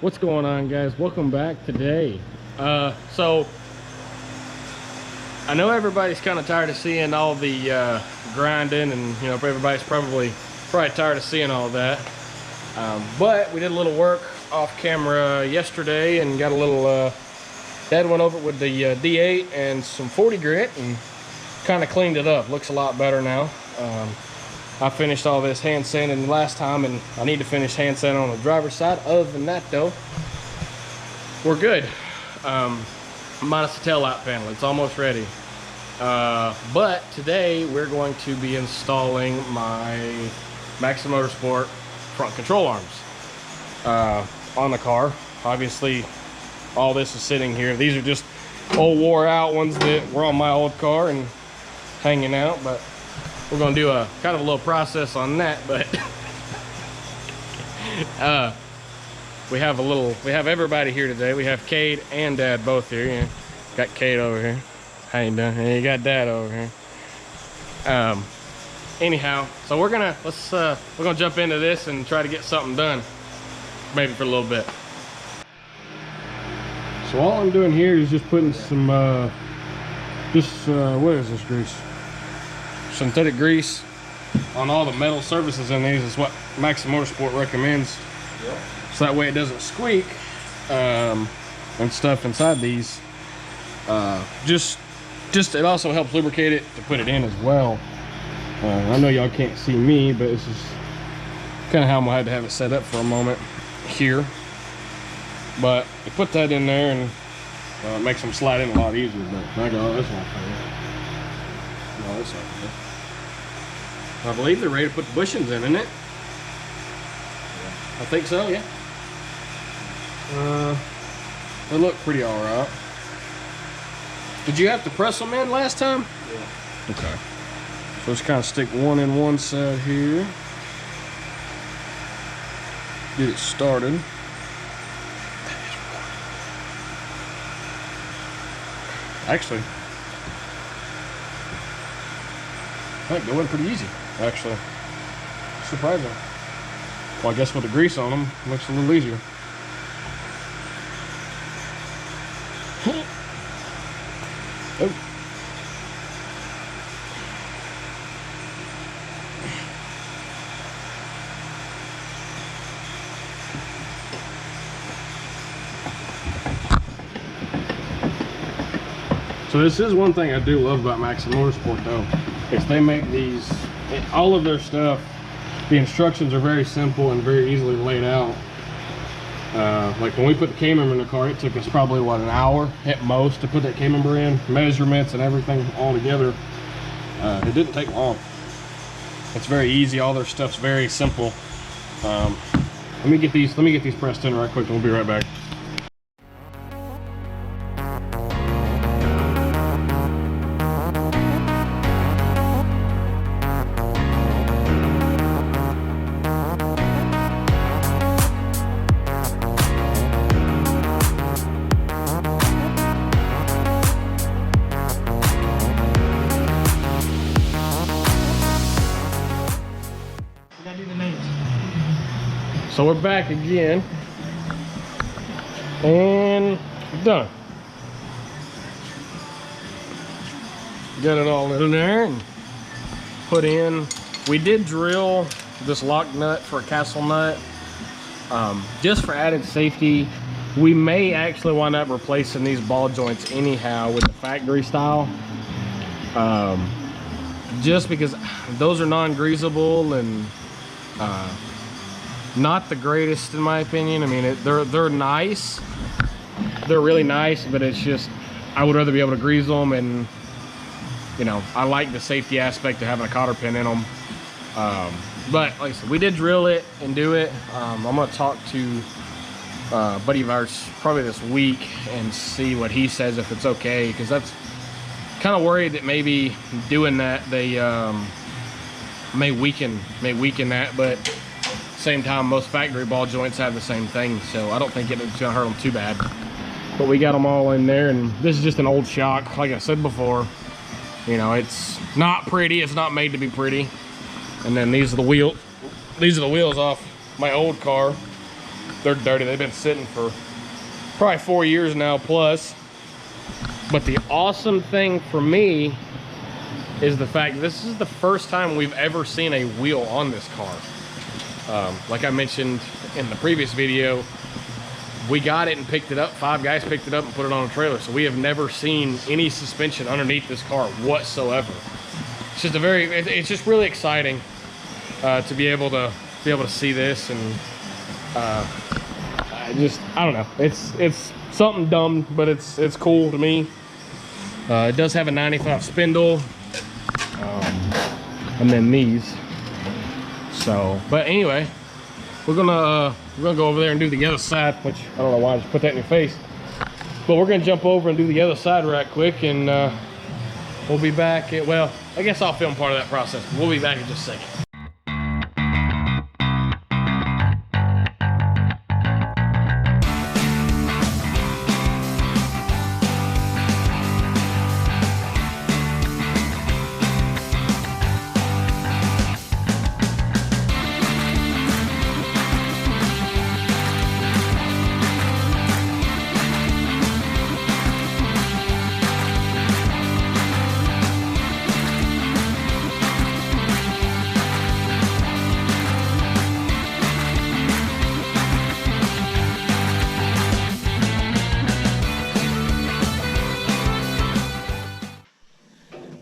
What's going on, guys? Welcome back today. So I know everybody's kind of tired of seeing all the grinding, and you know, everybody's probably tired of seeing all that. But we did a little work off camera yesterday and got a little Dad went over with the D8 and some 40 grit and kind of cleaned it up. Looks a lot better now. I finished all this hand sanding last time, and I need to finish hand sanding on the driver's side. Other than that though, we're good. Minus the tail light panel, it's almost ready. But today we're going to be installing my Maxxum Motorsport front control arms on the car. Obviously all this is sitting here. These are just old wore out ones that were on my old car and hanging out, but we're gonna do a kind of a little process on that. But we have everybody here today. We have Cade and Dad both here. Yeah. Got Cade over here. How you doing? And you got Dad over here. Anyhow, so we're gonna jump into this and try to get something done, maybe for a little bit. So all I'm doing here is just putting some what is this grease? Synthetic grease on all the metal surfaces in these is what Maxxum Motorsport recommends. Yep. So that way it doesn't squeak and stuff inside these. Just it also helps lubricate it to put it in as well. I know y'all can't see me, but this is kind of how I'm gonna have to have it set up for a moment here. But you put that in there and it makes them slide in a lot easier. But I go, oh, this won't fit. No, this won't fit. I believe they're ready to put the bushings in, isn't it? Yeah. I think so, yeah. They look pretty all right. Did you have to press them in last time? Yeah. Okay. So let's kind of stick one in one side here. Get it started. Actually, that going pretty easy. Actually, surprising. Well, I guess with the grease on them, it looks a little easier. Oh. So this is one thing I do love about Maxxum Motorsport though, is they make these, all of their stuff, the instructions are very simple and very easily laid out. Like when we put the K-member in the car, it took us probably, what, an hour at most to put that K-member in, measurements and everything all together. It didn't take long. It's very easy, all their stuff's very simple. Let me get these pressed in right quick and we'll be right back. So we're back again, and done. Got it all in there and put in. We did drill this lock nut for a castle nut, just for added safety. We may actually wind up replacing these ball joints anyhow with the factory style, just because those are non-greasable and not the greatest in my opinion. I mean, they're nice, they're really nice, but it's just, I would rather be able to grease them, and you know, I like the safety aspect of having a cotter pin in them. But like I said, we did drill it and do it. I'm gonna talk to a buddy of ours probably this week and see what he says, if it's okay, because that's kind of worried that maybe doing that they may weaken that, but same time, most factory ball joints have the same thing, so I don't think it's gonna hurt them too bad. But we got them all in there, and this is just an old shock. Like I said before, you know, it's not pretty, it's not made to be pretty. And then these are the wheels off my old car. They're dirty. They've been sitting for probably 4 years now plus. But the awesome thing for me is the fact this is the first time we've ever seen a wheel on this car. Like I mentioned in the previous video, we got it and picked it up. 5 guys picked it up and put it on a trailer. So we have never seen any suspension underneath this car whatsoever. It's just it's just really exciting to be able to see this, and I don't know. It's something dumb, but it's cool to me. It does have a 95 spindle, and then these. So, but anyway, we're gonna go over there and do the other side, which I don't know why I just put that in your face. But we're gonna jump over and do the other side right quick, and we'll be back. Well, I guess I'll film part of that process. But we'll be back in just a second.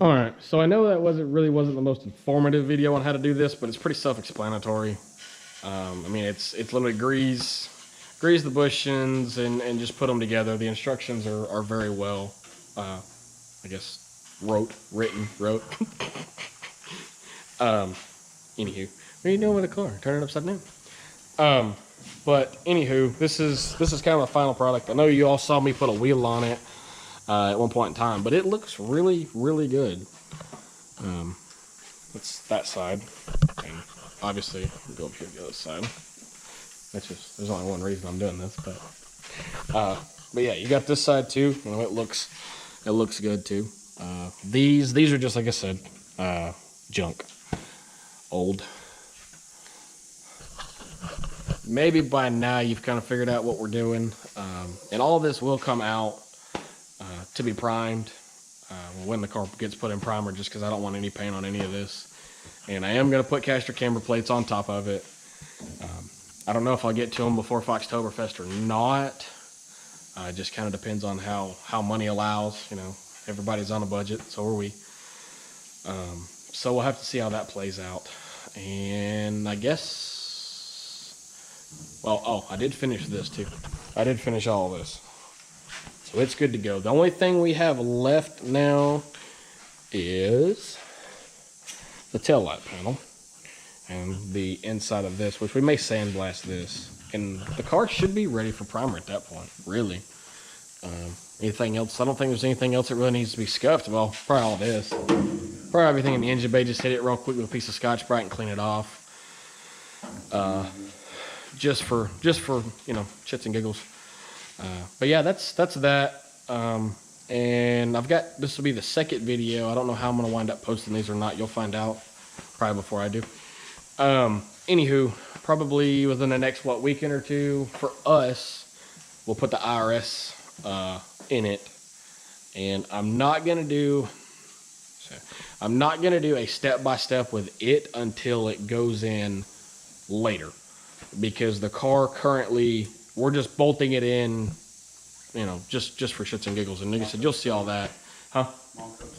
Alright, so I know that really wasn't the most informative video on how to do this, but it's pretty self-explanatory. I mean, it's literally grease the bushings and just put them together. The instructions are very well, I guess, wrote. Anywho, what are you doing with the car? Turn it upside down. But anywho, this is kind of a final product. I know you all saw me put a wheel on it at one point in time, but it looks really good. That's that side, and obviously go up here to the other side. There's only one reason I'm doing this, but yeah, you got this side too. You know, it looks good too. These are just, like I said, junk, old. Maybe by now you've kind of figured out what we're doing, and all of this will come out to be primed when the car gets put in primer, just because I don't want any paint on any of this. And I am going to put caster camber plates on top of it. I don't know if I'll get to them before Foxtoberfest or not. It just kind of depends on how money allows. You know, everybody's on a budget, so are we. So we'll have to see how that plays out. And I guess, well, oh, I did finish this too. I did finish all of this. So it's good to go. The only thing we have left now is the tail light panel and the inside of this, which we may sandblast this. And the car should be ready for primer at that point, really. Anything else? I don't think there's anything else that really needs to be scuffed. Well, probably all this. Probably everything in the engine bay, just hit it real quick with a piece of Scotch-Brite and clean it off. Just for you know, shits and giggles. But yeah, that's that. And I've got, this will be the second video. I don't know how I'm going to wind up posting these or not. You'll find out probably before I do. Anywho, probably within the next, weekend or two, for us, we'll put the IRS in it. And I'm not going to do a step-by-step with it until it goes in later. Because the car currently, we're just bolting it in, you know, just for shits and giggles. And like I said, you'll see all that. Huh?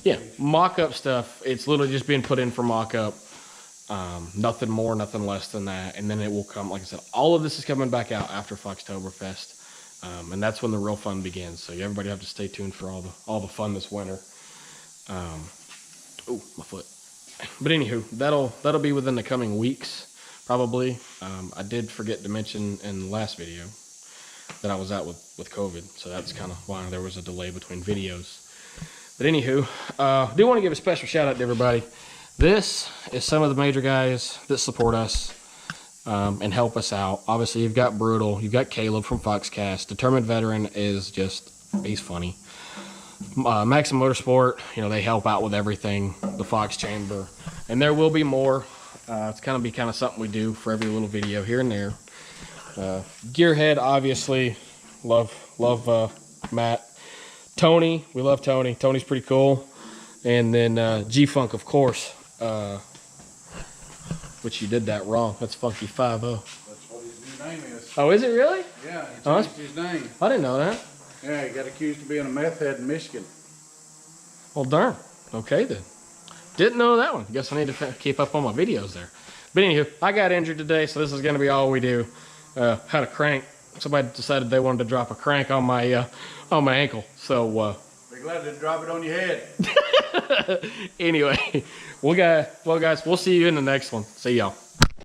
Yeah, mock-up stuff. It's literally just being put in for mock-up. Nothing more, nothing less than that. And then it will come, like I said, all of this is coming back out after Foxtoberfest. And that's when the real fun begins. So everybody have to stay tuned for all the fun this winter. Oh, my foot. But anywho, that'll be within the coming weeks, probably. I did forget to mention in the last video that I was out with COVID, so that's kind of why there was a delay between videos. But anywho, I do want to give a special shout out to everybody. This is some of the major guys that support us and help us out. Obviously, you've got Brutal, you've got Caleb from Foxcast. Determined Veteran is just, he's funny. Maxim Motorsport, you know, they help out with everything, the Fox Chamber, and there will be more. It's kind of something we do for every little video here and there. Gearhead, obviously, love Matt. Tony, we love Tony. Tony's pretty cool. And then G-Funk, of course, which you did that wrong. That's Funky 5-0. That's what his new name is. Oh, is it really? Yeah, he changed his name. I didn't know that. Yeah, he got accused of being a meth head in Michigan. Well, darn. Okay, then. Didn't know that one. Guess I need to keep up on my videos there. But anywho, I got injured today, so this is going to be all we do. Had a crank. Somebody decided they wanted to drop a crank on my ankle. So be glad to drop it on your head. anyway, well guys, we'll see you in the next one. See y'all.